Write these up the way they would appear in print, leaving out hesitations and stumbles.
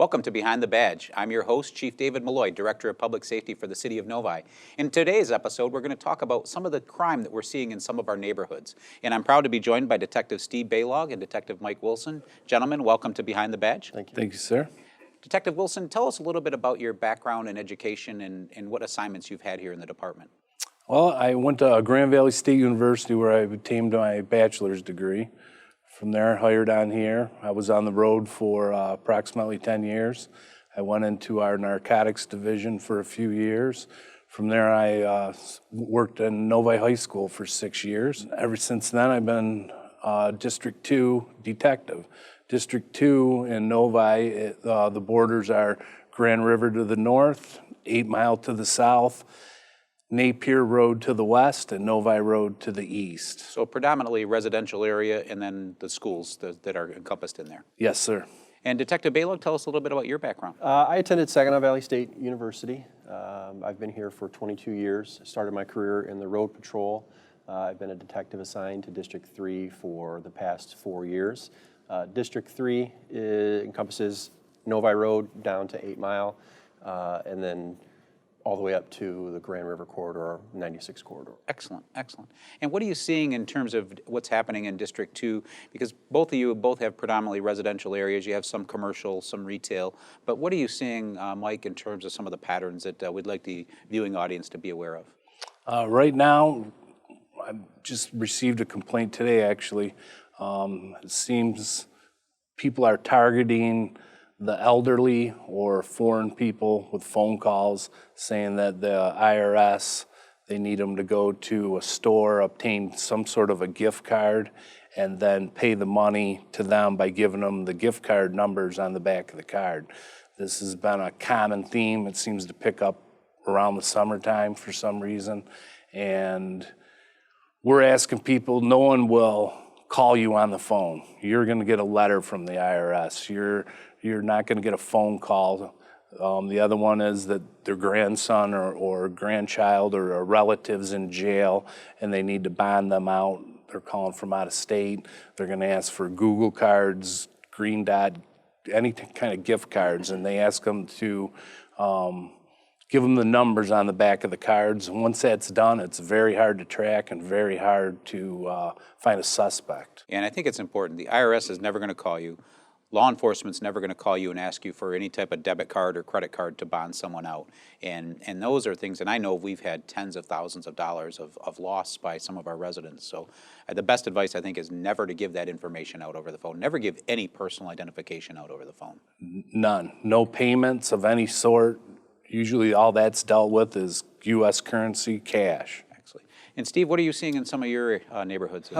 Welcome to Behind the Badge. I'm your host, Chief David MOLLOY, Director of Public Safety for the City of Novi. In today's episode, we're going to talk about some of the crime that we're seeing in some of our neighborhoods. And I'm proud to be joined by Detective Steve Balog and Detective Mike Wilson. Gentlemen, welcome to Behind the Badge. Thank you. Thank you, sir. Detective Wilson, tell us a little bit about your background and education and what assignments you've had here in the department. Well, I went to Grand Valley State University where I obtained my bachelor's degree. From there, hired on here. I was on the road for approximately 10 years. I went into our narcotics division for a few years. From there, I worked in Novi High School for 6 years. Ever since then, I've been District 2 detective. District 2 in Novi, the borders are Grand River to the north, 8 Mile to the south, Napier Road to the west, and Novi Road to the east. So predominantly residential area and then the schools that are encompassed in there. Yes, sir. And Detective Balog, tell us a little bit about your background. I attended Saginaw Valley State University. I've been here for 22 years. I started my career in the road patrol. I've been a detective assigned to District 3 for the past 4 years. District 3 encompasses Novi Road down to 8 Mile, and then all the way up to the Grand River corridor, 96 corridor. Excellent, excellent. And what are you seeing in terms of what's happening in District 2? Because both of you have predominantly residential areas. You have some commercial, some retail. But what are you seeing, Mike, in terms of some of the patterns that we'd like the viewing audience to be aware of? Right now, I just received a complaint today, actually. It seems people are targeting the elderly or foreign people with phone calls saying that the IRS, they need them to go to a store, obtain some sort of a gift card, and then pay the money to them by giving them the gift card numbers on the back of the card. This has been a common theme. It seems to pick up around the summertime for some reason. And we're asking people, no one will call you on the phone. You're gonna get a letter from the IRS. You're not gonna get a phone call. The other one is that their grandson or grandchild or a relative's in jail and they need to bond them out. They're calling from out of state. They're gonna ask for Google cards, Green Dot, any kind of gift cards, and they ask them to give them the numbers on the back of the cards. And once that's done, it's very hard to track and very hard to find a suspect. And I think it's important. The IRS is never going to call you. Law enforcement's never going to call you and ask you for any type of debit card or credit card to bond someone out. And those are things, and I know we've had tens of thousands of dollars of loss by some of our residents. So the best advice, I think, is never to give that information out over the phone. Never give any personal identification out over the phone. None. No payments of any sort. Usually all that's dealt with is U.S. currency, cash. Excellent. And Steve, what are you seeing in some of your neighborhoods?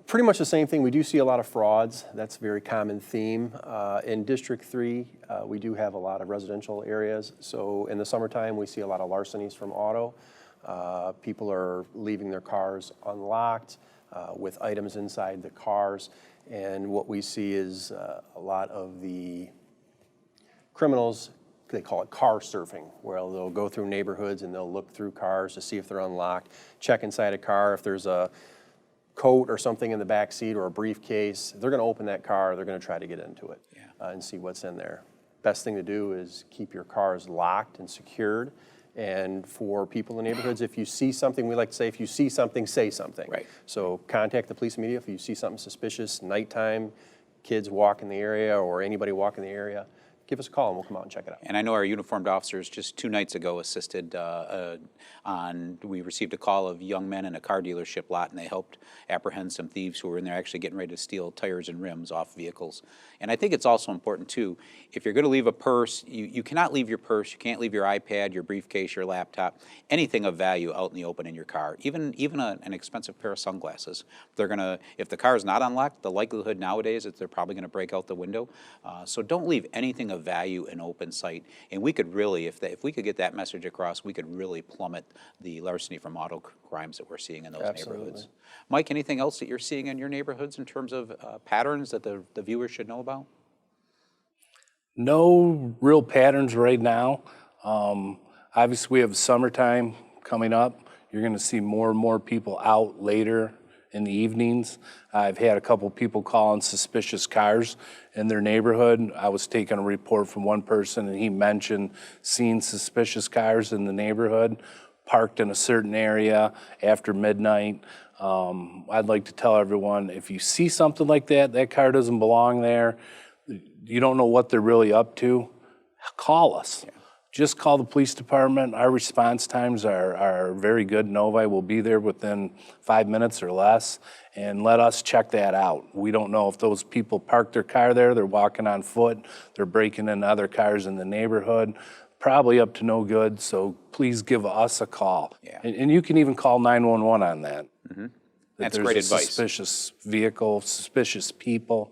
Pretty much the same thing. We do see a lot of frauds. That's a very common theme. In District 3, we do have a lot of residential areas. So in the summertime, we see a lot of larcenies from auto. People are leaving their cars unlocked with items inside the cars. And what we see is a lot of the criminals, they call it car surfing, where they'll go through neighborhoods and they'll look through cars to see if they're unlocked, check inside a car. If there's a coat or something in the back seat or a briefcase, they're going to open that car, they're going to try to get into it and see what's in there. Best thing to do is keep your cars locked and secured. And for people in neighborhoods, if you see something, we like to say, if you see something, say something. Right. So contact the police immediately if you see something suspicious, nighttime, kids walk in the area or anybody walk in the area. Give us a call and we'll come out and check it out. And I know our uniformed officers just 2 nights ago assisted we received a call of young men in a car dealership lot, and they helped apprehend some thieves who were in there actually getting ready to steal tires and rims off vehicles. And I think it's also important too, if you're gonna leave a purse, you cannot leave your purse, you can't leave your iPad, your briefcase, your laptop, anything of value out in the open in your car, even an expensive pair of sunglasses. If the car is not unlocked, the likelihood nowadays is they're probably gonna break out the window. So don't leave anything of value in open sight. And we could really, if we could get that message across, we could really plummet the larceny from auto crimes that we're seeing in those neighborhoods. Mike, anything else that you're seeing in your neighborhoods in terms of patterns that the viewers should know about? No real patterns right now. Obviously, we have summertime coming up. You're going to see more and more people out later in the evenings. I've had a couple people calling suspicious cars in their neighborhood. I was taking a report from one person, and he mentioned seeing suspicious cars in the neighborhood parked in a certain area after midnight. I'd like to tell everyone, if you see something like that, that car doesn't belong there, you don't know what they're really up to, call us. Yeah. Just call the police department. Our response times are very good. Novi will be there within 5 minutes or less, and let us check that out. We don't know if those people parked their car there, they're walking on foot, they're breaking into other cars in the neighborhood, probably up to no good, so please give us a call. Yeah. And you can even call 911 on that. Mm-hmm. That That's great advice. Suspicious vehicle, suspicious people.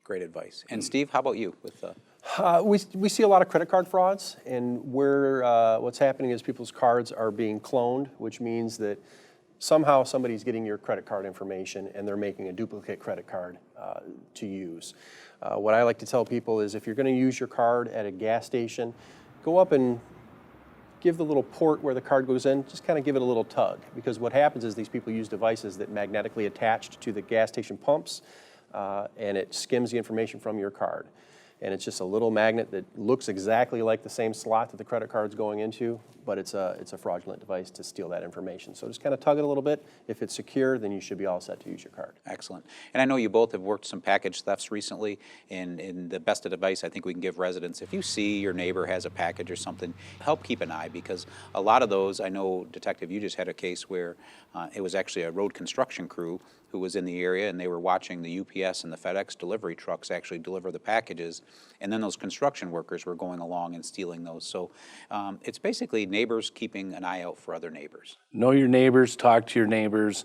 Great advice. And Steve, how about you with We see a lot of credit card frauds, and what's happening is people's cards are being cloned, which means that somehow somebody's getting your credit card information and they're making a duplicate credit card to use. What I like to tell people is if you're going to use your card at a gas station, go up and give the little port where the card goes in, just kind of give it a little tug, because what happens is these people use devices that magnetically attached to the gas station pumps, and it skims the information from your card. And it's just a little magnet that looks exactly like the same slot that the credit card's going into, but it's a fraudulent device to steal that information. So just kind of tug it a little bit. If it's secure, then you should be all set to use your card. Excellent. And I know you both have worked some package thefts recently, and the best advice I think we can give residents, if you see your neighbor has a package or something, help keep an eye, because a lot of those, I know, Detective, you just had a case where it was actually a road construction crew who was in the area, and they were watching the UPS and the FedEx delivery trucks actually deliver the packages, and then those construction workers were going along and stealing those. So it's basically neighbors keeping an eye out for other neighbors. Know your neighbors, talk to your neighbors.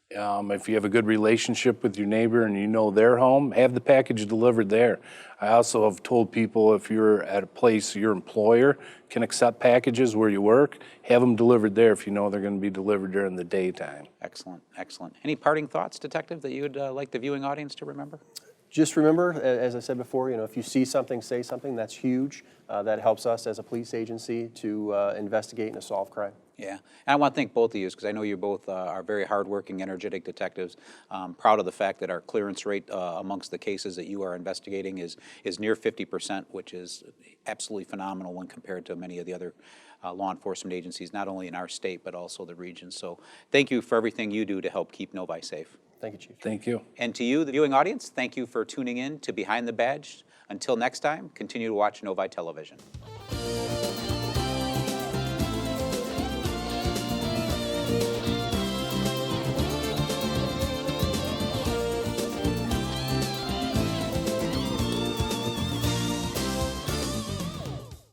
If you have a good relationship with your neighbor and you know their home, have the package delivered there. I also have told people, if you're at a place your employer can accept packages where you work, have them delivered there if you know they're going to be delivered during the daytime. Excellent, excellent. Any parting thoughts, Detective, that you would like the viewing audience to remember? Just remember, as I said before, if you see something, say something. That's huge. That helps us as a police agency to investigate and to solve crime. Yeah, and I want to thank both of you, because I know you both are very hardworking, energetic detectives. Proud of the fact that our clearance rate amongst the cases that you are investigating is near 50%, which is absolutely phenomenal when compared to many of the other law enforcement agencies, not only in our state, but also the region. So thank you for everything you do to help keep Novi safe. Thank you, Chief. Thank you. And to you, the viewing audience, thank you for tuning in to Behind the Badge. Until next time, continue to watch Novi Television.